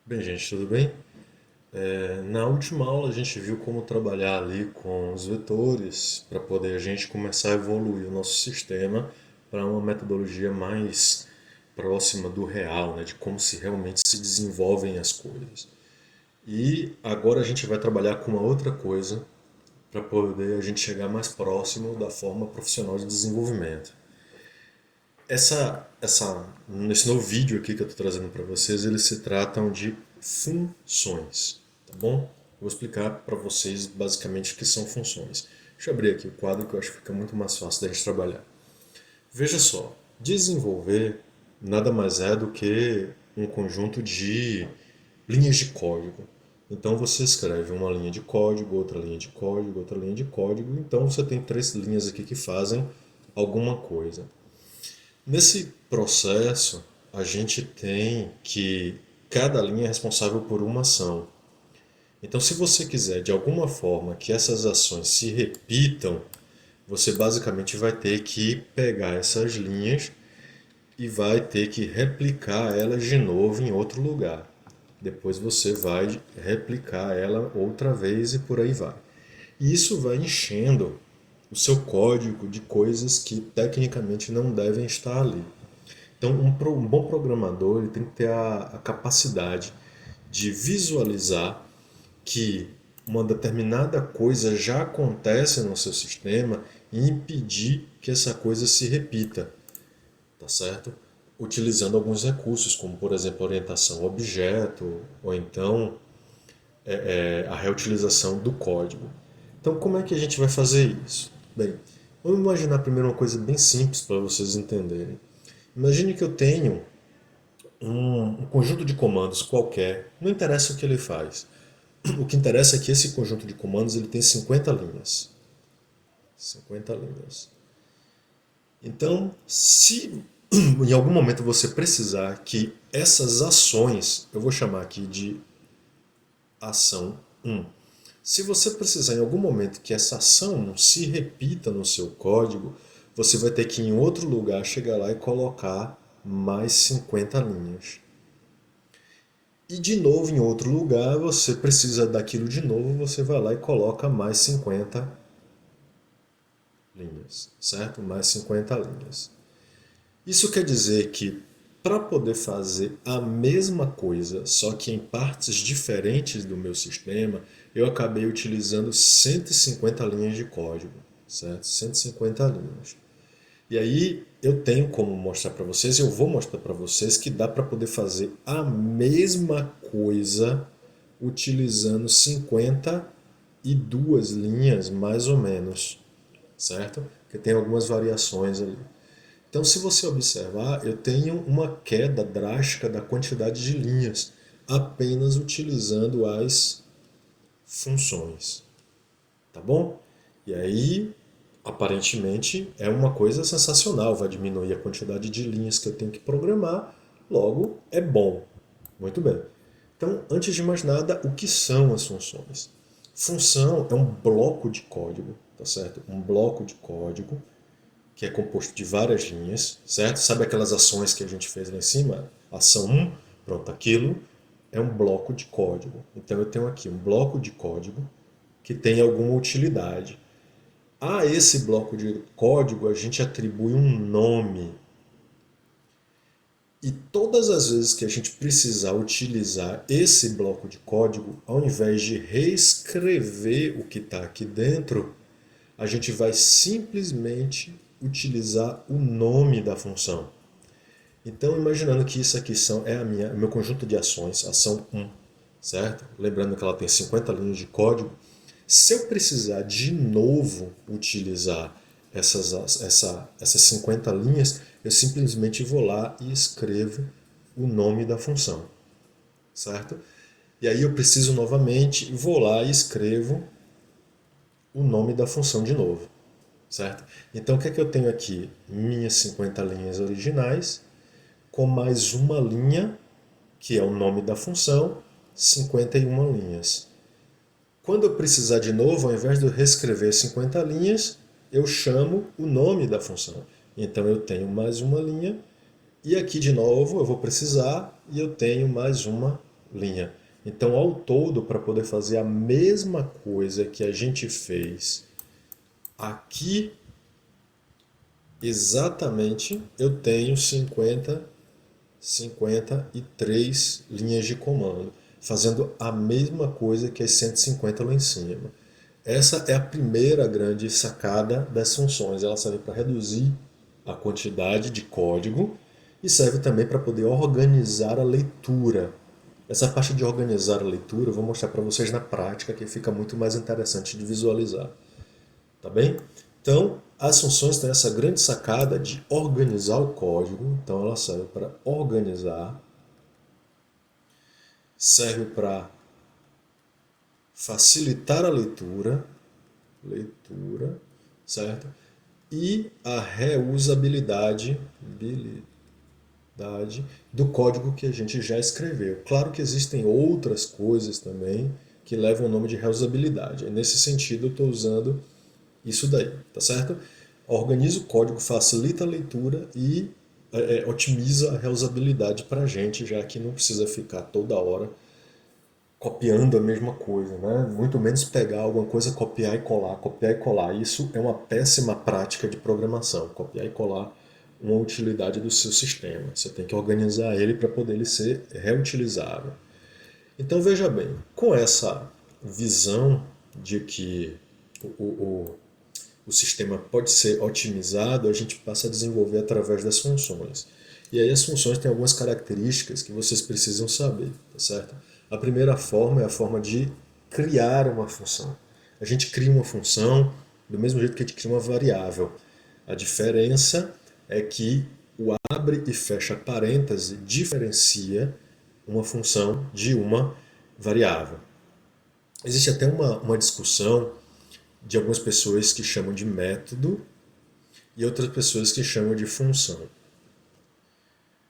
Bem, gente, tudo bem? Na última aula a gente viu como trabalhar ali com os vetores para poder a gente começar a evoluir o nosso sistema para uma metodologia mais próxima do real, né, de como se realmente se desenvolvem as coisas. E agora a gente vai trabalhar com uma outra coisa para poder a gente chegar mais próximo da forma profissional de desenvolvimento. Nesse novo vídeo aqui que eu estou trazendo para vocês, eles se tratam de funções, tá bom? Vou explicar para vocês basicamente o que são funções. Deixa eu abrir aqui o quadro que eu acho que fica muito mais fácil da gente trabalhar. Veja só, desenvolver nada mais é do que um conjunto de linhas de código. Então você escreve uma linha de código, outra linha de código, outra linha de código. Então você tem três linhas aqui que fazem alguma coisa. Nesse processo, a gente tem que cada linha é responsável por uma ação. Então, se você quiser de alguma forma que essas ações se repitam, você basicamente vai ter que pegar essas linhas e vai ter que replicar elas de novo em outro lugar. Depois você vai replicar ela outra vez e por aí vai. E isso vai enchendo o seu código de coisas que tecnicamente não devem estar ali. Então, um bom programador ele tem que ter a capacidade de visualizar que uma determinada coisa já acontece no seu sistema e impedir que essa coisa se repita, tá certo? Utilizando alguns recursos, como por exemplo a orientação a objeto ou então a reutilização do código. Então, como é que a gente vai fazer isso? Bem, vamos imaginar primeiro uma coisa bem simples para vocês entenderem. Imagine que eu tenho um conjunto de comandos qualquer, não interessa o que ele faz. O que interessa é que esse conjunto de comandos ele tem 50 linhas. 50 linhas. Então, se em algum momento você precisar que essas ações, eu vou chamar aqui de ação 1. Se você precisar em algum momento que essa ação 1 se repita no seu código, você vai ter que em outro lugar chegar lá e colocar mais 50 linhas. E de novo em outro lugar, você precisa daquilo de novo, você vai lá e coloca mais 50 linhas, certo? Mais 50 linhas. Isso quer dizer que para poder fazer a mesma coisa, só que em partes diferentes do meu sistema, eu acabei utilizando 150 linhas de código, certo? 150 linhas. E aí eu tenho como mostrar para vocês, eu vou mostrar para vocês que dá para poder fazer a mesma coisa utilizando 52 linhas mais ou menos, certo? Porque tem algumas variações ali. Então, se você observar, eu tenho uma queda drástica da quantidade de linhas apenas utilizando as funções, tá bom? E aí, aparentemente, é uma coisa sensacional, vai diminuir a quantidade de linhas que eu tenho que programar, logo é bom. Muito bem. Então, antes de mais nada, o que são as funções? Função é um bloco de código, tá certo? Um bloco de código que é composto de várias linhas, certo? Sabe aquelas ações que a gente fez lá em cima? Ação um, pronto, aquilo é um bloco de código. Então eu tenho aqui um bloco de código que tem alguma utilidade. A esse bloco de código a gente atribui um nome. E todas as vezes que a gente precisar utilizar esse bloco de código, ao invés de reescrever o que está aqui dentro, a gente vai simplesmente utilizar o nome da função. Então, imaginando que isso aqui é o meu conjunto de ações, ação um, certo? Lembrando que ela tem 50 linhas de código. Se eu precisar de novo utilizar essas 50 linhas, eu simplesmente vou lá e escrevo o nome da função, certo? E aí eu preciso novamente, vou lá e escrevo o nome da função de novo, certo? Então o que é que eu tenho aqui? Minhas 50 linhas originais, com mais uma linha, que é o nome da função, 51 linhas. Quando eu precisar de novo, ao invés de eu reescrever 50 linhas, eu chamo o nome da função. Então eu tenho mais uma linha, e aqui de novo eu vou precisar, e eu tenho mais uma linha. Então, ao todo, para poder fazer a mesma coisa que a gente fez aqui, exatamente, eu tenho 53 linhas de comando, fazendo a mesma coisa que as 150 lá em cima. Essa é a primeira grande sacada das funções. Ela serve para reduzir a quantidade de código e serve também para poder organizar a leitura. Essa parte de organizar a leitura eu vou mostrar para vocês na prática, que fica muito mais interessante de visualizar. Tá bem? Então, as funções têm essa grande sacada de organizar o código. Então, ela serve para organizar, serve para facilitar a leitura, certo? E a reusabilidade do código que a gente já escreveu. Claro que existem outras coisas também que levam o nome de reusabilidade. Nesse sentido, eu estou usando isso daí, tá certo? Organiza o código, facilita a leitura e otimiza a reusabilidade para a gente, já que não precisa ficar toda hora copiando a mesma coisa, né? Muito menos pegar alguma coisa, copiar e colar, copiar e colar. Isso é uma péssima prática de programação, copiar e colar uma utilidade do seu sistema. Você tem que organizar ele para poder ele ser reutilizável. Então veja bem, com essa visão de que o sistema pode ser otimizado, a gente passa a desenvolver através das funções. E aí as funções têm algumas características que vocês precisam saber, tá certo? A primeira forma é a forma de criar uma função. A gente cria uma função do mesmo jeito que a gente cria uma variável. A diferença é que o abre e fecha parêntese diferencia uma função de uma variável. Existe até uma discussão de algumas pessoas que chamam de método e outras pessoas que chamam de função.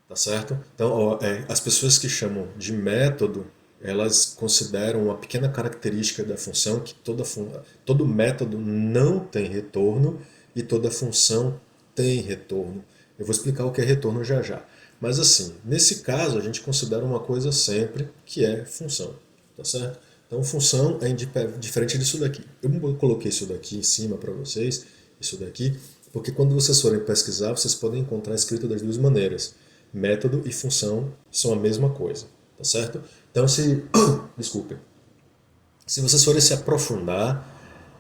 Tá certo? Então, as pessoas que chamam de método, elas consideram uma pequena característica da função que todo método não tem retorno e toda função tem retorno. Eu vou explicar o que é retorno já já. Mas assim, nesse caso a gente considera uma coisa sempre que é função, tá certo? Então função é diferente disso daqui. Eu coloquei isso daqui em cima para vocês, isso daqui, porque quando vocês forem pesquisar, vocês podem encontrar escrito das duas maneiras. Método e função são a mesma coisa, tá certo? Então desculpem. Se vocês forem se aprofundar,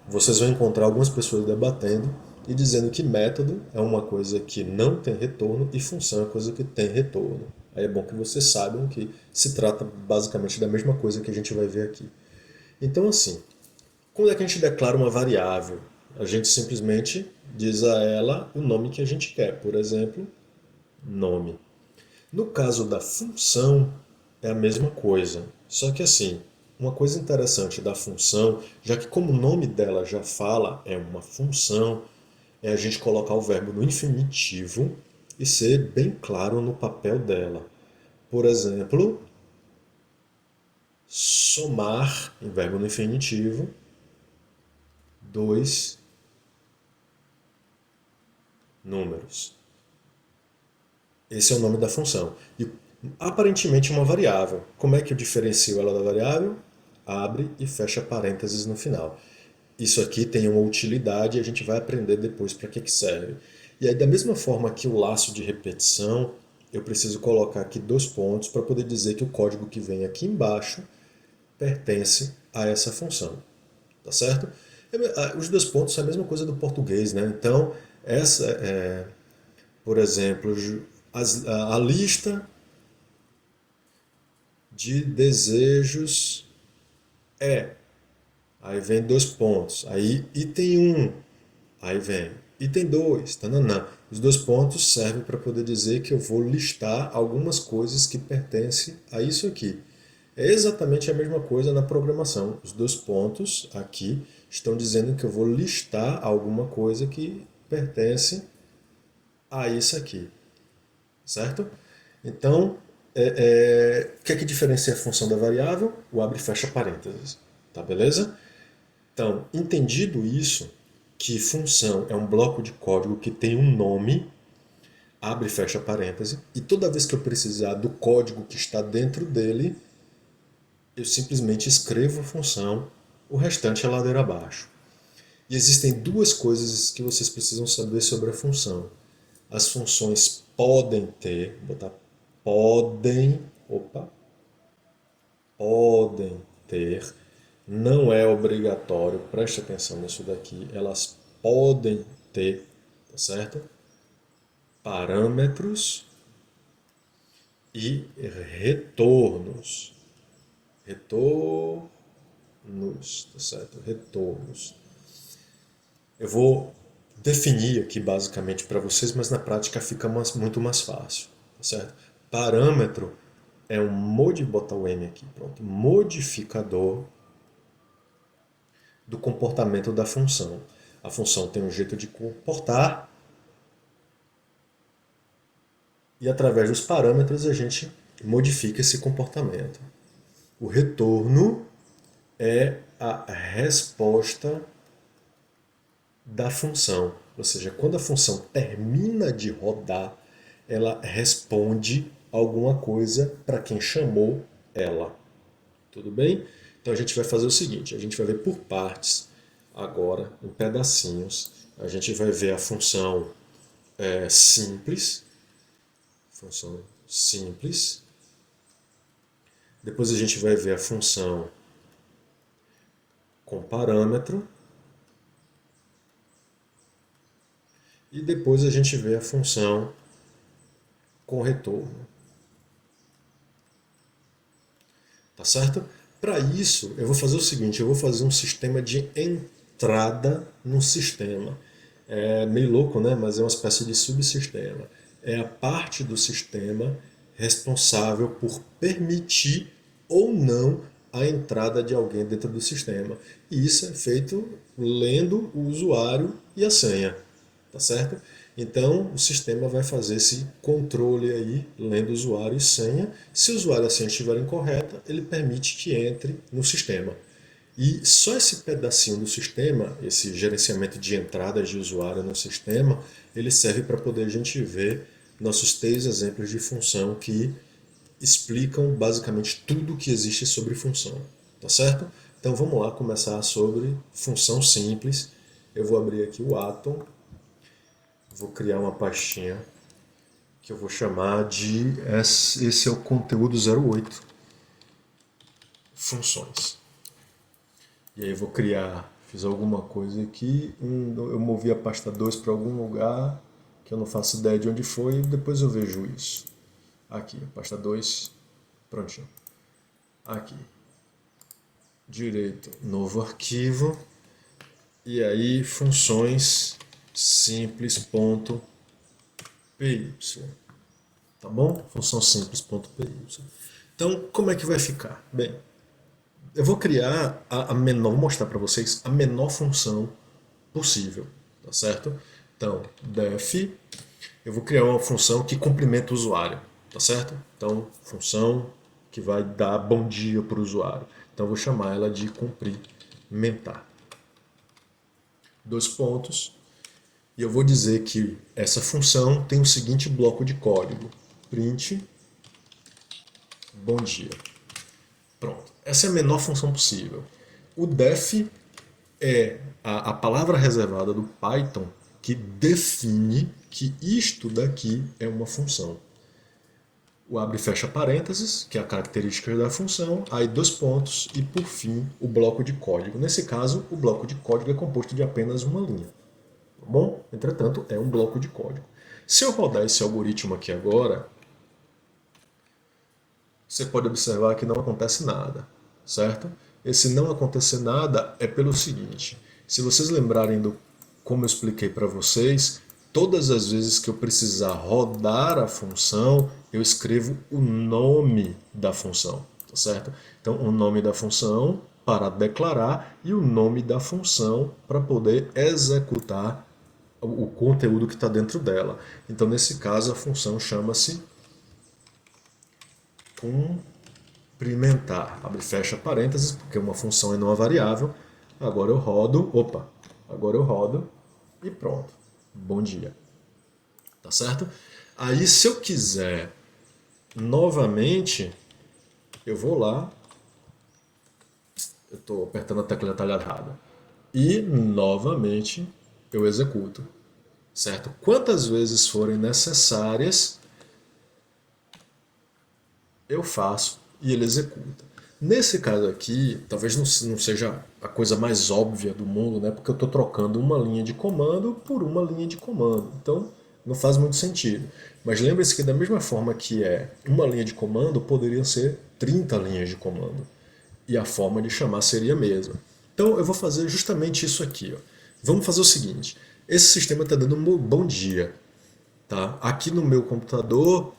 vocês vão encontrar algumas pessoas debatendo e dizendo que método é uma coisa que não tem retorno e função é uma coisa que tem retorno. Aí é bom que vocês saibam que se trata basicamente da mesma coisa que a gente vai ver aqui. Então, assim, quando é que a gente declara uma variável? A gente simplesmente diz a ela o nome que a gente quer. Por exemplo, nome. No caso da função, é a mesma coisa. Só que assim, uma coisa interessante da função, já que como o nome dela já fala, é uma função, é a gente colocar o verbo no infinitivo e ser bem claro no papel dela. Por exemplo, somar, em verbo no infinitivo, dois números. Esse é o nome da função. E aparentemente uma variável. Como é que eu diferencio ela da variável? Abre e fecha parênteses no final. Isso aqui tem uma utilidade e a gente vai aprender depois para que serve. E aí, da mesma forma que o laço de repetição, eu preciso colocar aqui dois pontos para poder dizer que o código que vem aqui embaixo pertence a essa função. Tá certo? Os dois pontos são a mesma coisa do português, né? Então, por exemplo, a lista de desejos é. Aí vem dois pontos. Aí item 1. Aí vem item 2. Tananã. Os dois pontos servem para poder dizer que eu vou listar algumas coisas que pertencem a isso aqui. É exatamente a mesma coisa na programação. Os dois pontos aqui estão dizendo que eu vou listar alguma coisa que pertence a isso aqui. Certo? Então, o que é que diferencia a função da variável? O abre e fecha parênteses. Tá beleza? Então, entendido isso, que função é um bloco de código que tem um nome, abre e fecha parênteses, e toda vez que eu precisar do código que está dentro dele, eu simplesmente escrevo a função, o restante é ladeira abaixo. E existem duas coisas que vocês precisam saber sobre a função. As funções podem ter, vou botar podem, opa, podem ter, não é obrigatório, preste atenção nisso daqui, elas podem ter, tá certo? Parâmetros e retornos. Retornos, tá certo? Retornos. Eu vou definir aqui basicamente para vocês, mas na prática fica muito mais fácil, tá certo? Parâmetro é botar o M aqui, pronto, modificador do comportamento da função. A função tem um jeito de comportar e através dos parâmetros a gente modifica esse comportamento. O retorno é a resposta da função, ou seja, quando a função termina de rodar, ela responde alguma coisa para quem chamou ela. Tudo bem? Então a gente vai fazer o seguinte, a gente vai ver por partes agora, em pedacinhos. A gente vai ver a função simples, função simples. Depois a gente vai ver a função com parâmetro. E depois a gente vê a função com retorno. Tá certo? Para isso, eu vou fazer o seguinte, eu vou fazer um sistema de entrada no sistema. É meio louco, né? Mas é uma espécie de subsistema. É a parte do sistema responsável por permitir ou não a entrada de alguém dentro do sistema. E isso é feito lendo o usuário e a senha, tá certo? Então o sistema vai fazer esse controle aí, lendo usuário e senha. Se o usuário e a senha estiverem correta, ele permite que entre no sistema. E só esse pedacinho do sistema, esse gerenciamento de entradas de usuário no sistema, ele serve para poder a gente ver nossos 3 exemplos de função que explicam basicamente tudo o que existe sobre função, tá certo? Então vamos lá começar sobre função simples. Eu vou abrir aqui o Atom, vou criar uma pastinha que eu vou chamar de esse é o conteúdo 08 funções. E aí eu vou criar, fiz alguma coisa aqui, eu movi a pasta 2 para algum lugar que eu não faço ideia de onde foi, e depois eu vejo isso. Aqui, pasta 2, prontinho. Aqui, direito, novo arquivo, e aí funções simples.py, tá bom? Função simples.py. Então, como é que vai ficar? Bem, eu vou criar vou mostrar para vocês a menor função possível, tá certo? Então, def, eu vou criar uma função que cumprimenta o usuário, tá certo? Então, função que vai dar bom dia para o usuário. Então, eu vou chamar ela de cumprimentar. 2 pontos. E eu vou dizer que essa função tem o seguinte bloco de código: print bom dia. Pronto. Essa é a menor função possível. O def é a palavra reservada do Python que define que isto daqui é uma função. O abre e fecha parênteses, que é a característica da função, aí 2 pontos e, por fim, o bloco de código. Nesse caso, o bloco de código é composto de apenas uma linha. Tá bom? Entretanto, é um bloco de código. Se eu rodar esse algoritmo aqui agora, você pode observar que não acontece nada, certo? Esse não acontecer nada é pelo seguinte: se vocês lembrarem do como eu expliquei para vocês, todas as vezes que eu precisar rodar a função, eu escrevo o nome da função, tá certo? Então, o nome da função para declarar e o nome da função para poder executar o conteúdo que está dentro dela. Então, nesse caso, a função chama-se cumprimentar. Abre e fecha parênteses, porque uma função é não uma variável. Agora eu rodo, agora eu rodo e pronto. Bom dia. Tá certo? Aí se eu quiser novamente, eu vou lá eu estou apertando a tecla de atalho errada. E, novamente, eu executo, certo? Quantas vezes forem necessárias, eu faço e ele executa. Nesse caso aqui, talvez não seja a coisa mais óbvia do mundo, né? Porque eu estou trocando uma linha de comando por uma linha de comando. Então, não faz muito sentido. Mas lembre-se que da mesma forma que é uma linha de comando, poderiam ser 30 linhas de comando. E a forma de chamar seria a mesma. Então, eu vou fazer justamente isso aqui. Ó. Vamos fazer o seguinte. Esse sistema está dando um bom dia. Tá? Aqui no meu computador,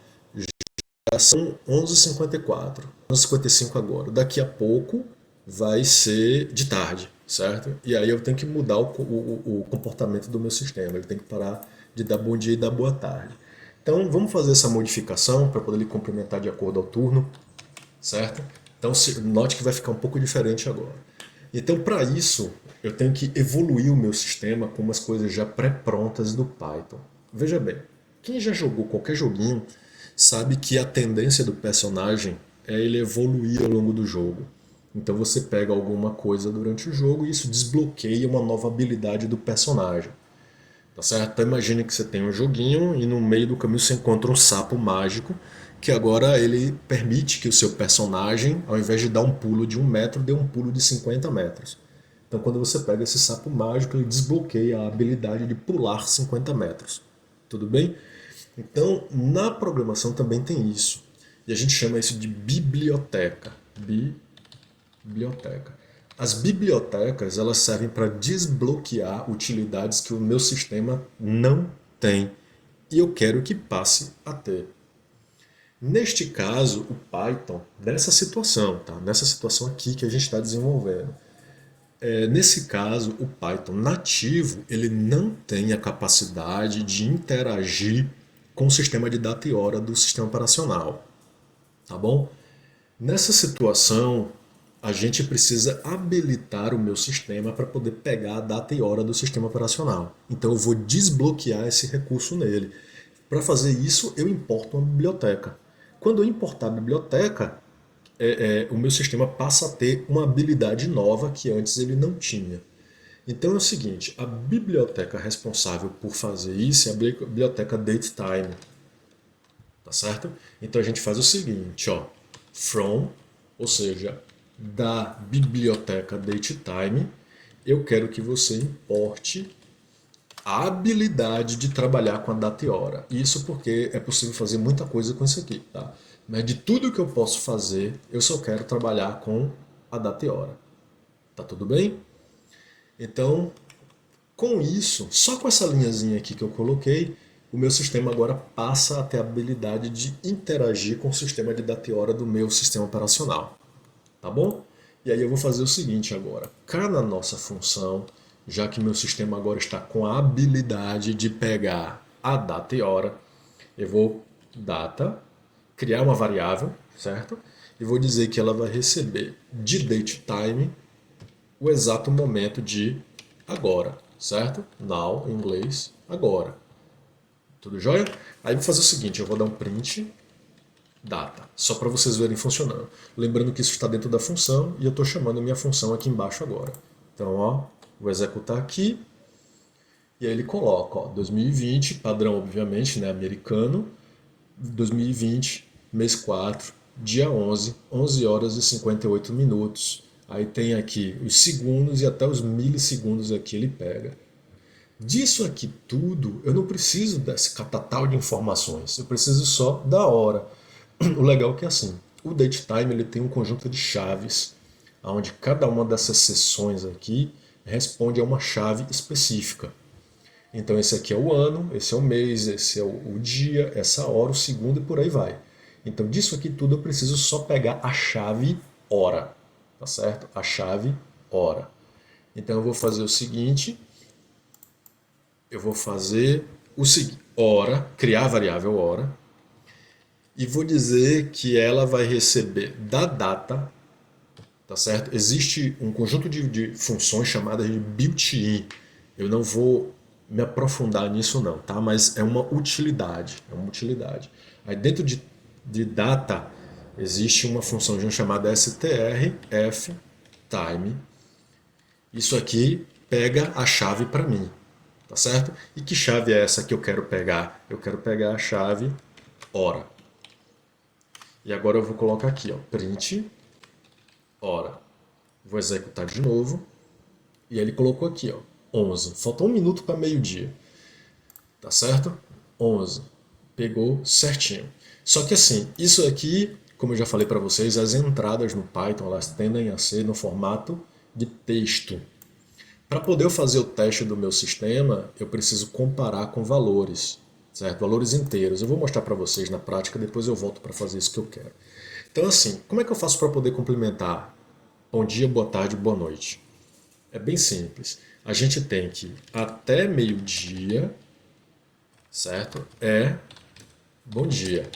são 11h54, 11h55 agora. Daqui a pouco vai ser de tarde, certo? E aí eu tenho que mudar o comportamento do meu sistema. Ele tem que parar de dar bom dia e dar boa tarde. Então vamos fazer essa modificação para poder ele complementar de acordo ao turno, certo? Então note que vai ficar um pouco diferente agora. Então para isso eu tenho que evoluir o meu sistema com umas coisas já pré-prontas do Python. Veja bem, quem já jogou qualquer joguinho sabe que a tendência do personagem é ele evoluir ao longo do jogo. Então você pega alguma coisa durante o jogo e isso desbloqueia uma nova habilidade do personagem. Tá certo? Então imagine que você tem um joguinho e no meio do caminho você encontra um sapo mágico que agora ele permite que o seu personagem, ao invés de dar um pulo de 1 metro, dê um pulo de 50 metros. Então quando você pega esse sapo mágico, ele desbloqueia a habilidade de pular 50 metros. Tudo bem? Então, na programação também tem isso. E a gente chama isso de biblioteca. Biblioteca. As bibliotecas, elas servem para desbloquear utilidades que o meu sistema não tem e eu quero que passe a ter. Neste caso, o Python, nessa situação, tá? Nessa situação aqui que a gente está desenvolvendo, nesse caso, o Python nativo ele não tem a capacidade de interagir com o sistema de data e hora do sistema operacional, tá bom? Nessa situação, a gente precisa habilitar o meu sistema para poder pegar a data e hora do sistema operacional. Então eu vou desbloquear esse recurso nele. Para fazer isso, eu importo uma biblioteca. Quando eu importar a biblioteca, o meu sistema passa a ter uma habilidade nova que antes ele não tinha. Então é o seguinte, a biblioteca responsável por fazer isso é a biblioteca datetime, tá certo? Então a gente faz o seguinte, ó, from, ou seja, da biblioteca datetime, eu quero que você importe a habilidade de trabalhar com a data e hora. Isso porque é possível fazer muita coisa com isso aqui, tá? Mas de tudo que eu posso fazer, eu só quero trabalhar com a data e hora. Tá tudo bem? Então, com isso, só com essa linhazinha aqui que eu coloquei, o meu sistema agora passa a ter a habilidade de interagir com o sistema de data e hora do meu sistema operacional. Tá bom? E aí eu vou fazer o seguinte agora. Cá na nossa função, já que meu sistema agora está com a habilidade de pegar a data e hora, eu vou data, criar uma variável, certo? E vou dizer que ela vai receber de datetime o exato momento de agora, certo? Now, em inglês, agora. Tudo jóia? Aí vou fazer o seguinte, eu vou dar um print data, só para vocês verem funcionando. Lembrando que isso está dentro da função e eu estou chamando a minha função aqui embaixo agora. Então, ó, vou executar aqui e aí ele coloca, ó, 2020, padrão obviamente, né, americano, 2020, mês 4, dia 11, 11 horas e 58 minutos. Aí tem aqui os segundos e até os milissegundos aqui ele pega. Disso aqui tudo, eu não preciso desse catatal de informações, eu preciso só da hora. O legal é que assim, o datetime ele tem um conjunto de chaves, onde cada uma dessas seções aqui responde a uma chave específica. Então esse aqui é o ano, esse é o mês, esse é o dia, essa hora, o segundo e por aí vai. Então disso aqui tudo eu preciso só pegar a chave hora, tá certo? A chave hora. Então eu vou fazer o seguinte, eu vou fazer o seguinte, hora, criar a variável hora, e vou dizer que ela vai receber da data, tá certo? Existe um conjunto de funções chamadas de built-in. Eu não vou me aprofundar nisso não, tá? Mas é uma utilidade, é uma utilidade. Aí dentro de data existe uma função chamada strf time. Isso aqui pega a chave para mim, tá certo? E que chave é essa que eu quero pegar? Eu quero pegar a chave hora. E agora eu vou colocar aqui, ó, print hora. Vou executar de novo. E ele colocou aqui, ó, 11. Faltou 1 minuto para meio-dia. Tá certo? 11. Pegou certinho. Só que assim, isso aqui, como eu já falei para vocês, as entradas no Python elas tendem a ser no formato de texto. Para poder eu fazer o teste do meu sistema, eu preciso comparar com valores, certo? Valores inteiros. Eu vou mostrar para vocês na prática, depois eu volto para fazer isso que eu quero. Então assim, como é que eu faço para poder complementar bom dia, boa tarde, boa noite? É bem simples. A gente tem que até meio-dia, certo? É bom dia.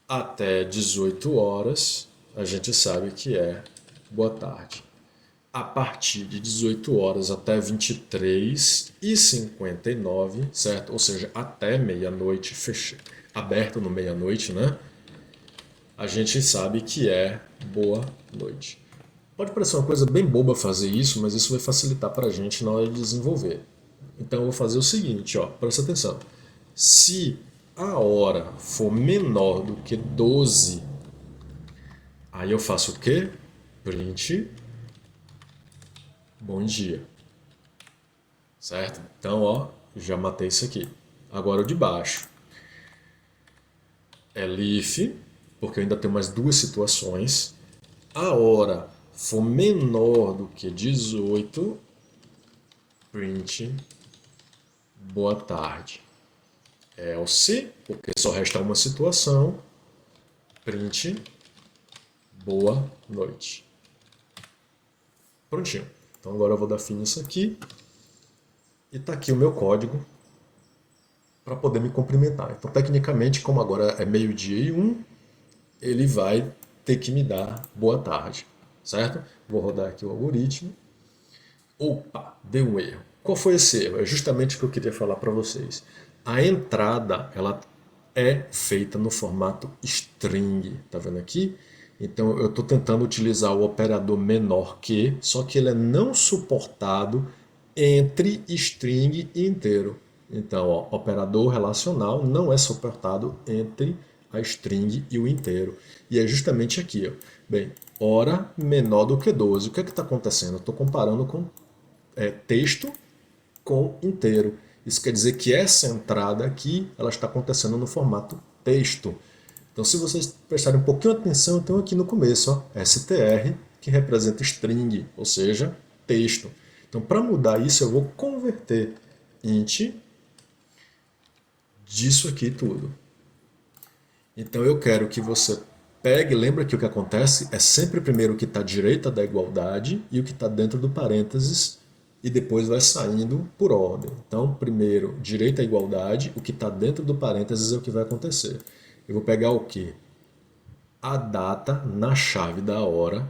Até 18 horas, a gente sabe que é boa tarde. A partir de 18 horas até 23h59, certo? Ou seja, até meia-noite, aberto no meia-noite, né? A gente sabe que é boa noite. Pode parecer uma coisa bem boba fazer isso, mas isso vai facilitar para a gente na hora de desenvolver. Então eu vou fazer o seguinte, ó, presta atenção. Se a hora for menor do que 12, aí eu faço o quê? Print bom dia. Certo? Então, ó, já matei isso aqui. Agora o de baixo. É leaf, porque eu ainda tenho mais duas situações. A hora for menor do que 18, print boa tarde. Else, porque só resta uma situação, print boa noite. Prontinho. Então agora eu vou dar fim nisso aqui. E tá aqui o meu código para poder me cumprimentar. Então, tecnicamente, como agora é meio-dia e 1, ele vai ter que me dar boa tarde, certo? Vou rodar aqui o algoritmo. Opa, deu um erro. Qual foi esse erro? É justamente o que eu queria falar para vocês. A entrada, ela é feita no formato string, tá vendo aqui? Então eu estou tentando utilizar o operador menor que, só que ele é não suportado entre string e inteiro. Então, ó, operador relacional não é suportado entre a string e o inteiro. E é justamente aqui, ó. Bem, hora menor do que 12. O que é que está acontecendo? Eu estou comparando com texto com inteiro. Isso quer dizer que essa entrada aqui ela está acontecendo no formato texto. Então, se vocês prestarem um pouquinho de atenção, eu tenho aqui no começo, ó, str, que representa string, ou seja, texto. Então, para mudar isso, eu vou converter int disso aqui tudo. Então, eu quero que você pegue, lembra que o que acontece é sempre primeiro o que está à direita da igualdade e o que está dentro do parênteses e depois vai saindo por ordem. Então, primeiro, direita à igualdade, o que está dentro do parênteses é o que vai acontecer. Eu vou pegar o que? A data na chave da hora.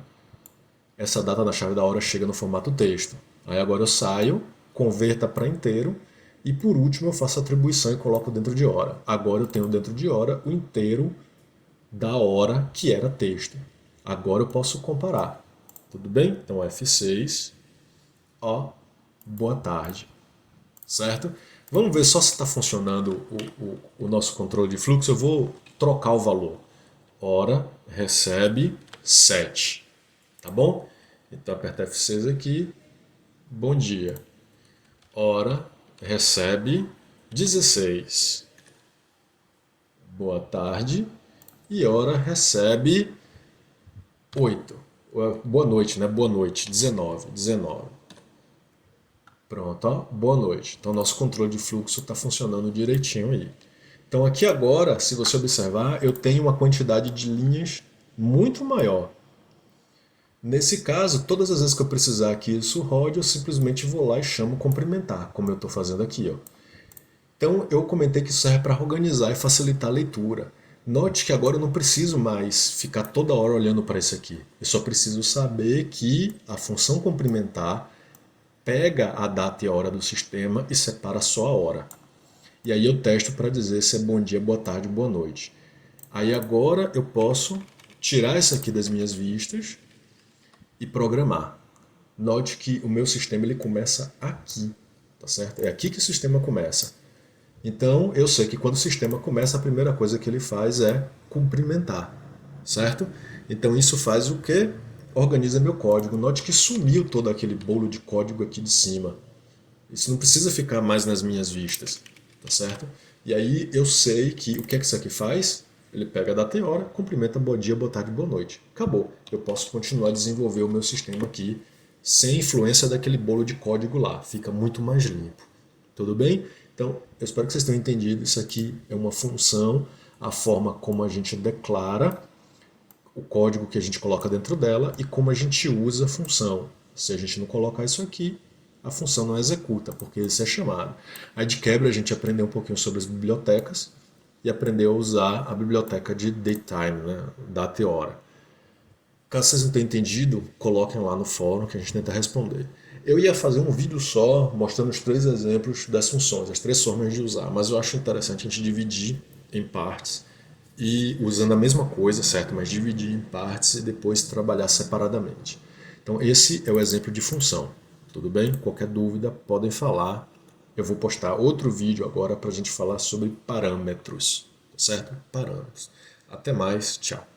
Essa data na chave da hora chega no formato texto. Aí agora eu saio, converta para inteiro e por último eu faço a atribuição e coloco dentro de hora. Agora eu tenho dentro de hora o inteiro da hora que era texto. Agora eu posso comparar. Tudo bem? Então F6, ó, boa tarde. Certo? Vamos ver só se está funcionando o nosso controle de fluxo. Eu vou trocar o valor. Hora recebe 7. Tá bom? Então aperta F6 aqui. Bom dia. Hora recebe 16. Boa tarde. E hora recebe 8. Boa noite, né? Boa noite. 19. Pronto, ó. Boa noite. Então nosso controle de fluxo está funcionando direitinho aí. Então aqui agora, se você observar, eu tenho uma quantidade de linhas muito maior. Nesse caso, todas as vezes que eu precisar que isso rode, eu simplesmente vou lá e chamo cumprimentar, como eu estou fazendo aqui, ó. Então eu comentei que isso serve para organizar e facilitar a leitura. Note que agora eu não preciso mais ficar toda hora olhando para isso aqui. Eu só preciso saber que a função cumprimentar pega a data e a hora do sistema e separa só a hora. E aí eu testo para dizer se é bom dia, boa tarde, boa noite. Aí agora eu posso tirar isso aqui das minhas vistas e programar. Note que o meu sistema ele começa aqui, tá certo? É aqui que o sistema começa. Então, eu sei que quando o sistema começa, a primeira coisa que ele faz é cumprimentar, certo? Então, isso faz o quê? Organiza meu código. Note que sumiu todo aquele bolo de código aqui de cima. Isso não precisa ficar mais nas minhas vistas, tá certo? E aí eu sei que o que é que isso aqui faz? Ele pega a data e hora, cumprimenta bom dia, boa tarde, boa noite. Acabou. Eu posso continuar a desenvolver o meu sistema aqui sem influência daquele bolo de código lá. Fica muito mais limpo. Tudo bem? Então, eu espero que vocês tenham entendido. Isso aqui é uma função, a forma como a gente declara o código que a gente coloca dentro dela e como a gente usa a função. Se a gente não colocar isso aqui, a função não executa, porque isso é chamado. Aí de quebra a gente aprendeu um pouquinho sobre as bibliotecas e aprendeu a usar a biblioteca de datetime, né? Data e hora. Caso vocês não tenham entendido, coloquem lá no fórum que a gente tenta responder. Eu ia fazer um vídeo só mostrando os 3 exemplos das funções, as 3 formas de usar, mas eu acho interessante a gente dividir em partes e usando a mesma coisa, certo? Mas dividir em partes e depois trabalhar separadamente. Então esse é o exemplo de função, tudo bem? Qualquer dúvida podem falar. Eu vou postar outro vídeo agora para a gente falar sobre parâmetros, certo? Parâmetros. Até mais, tchau.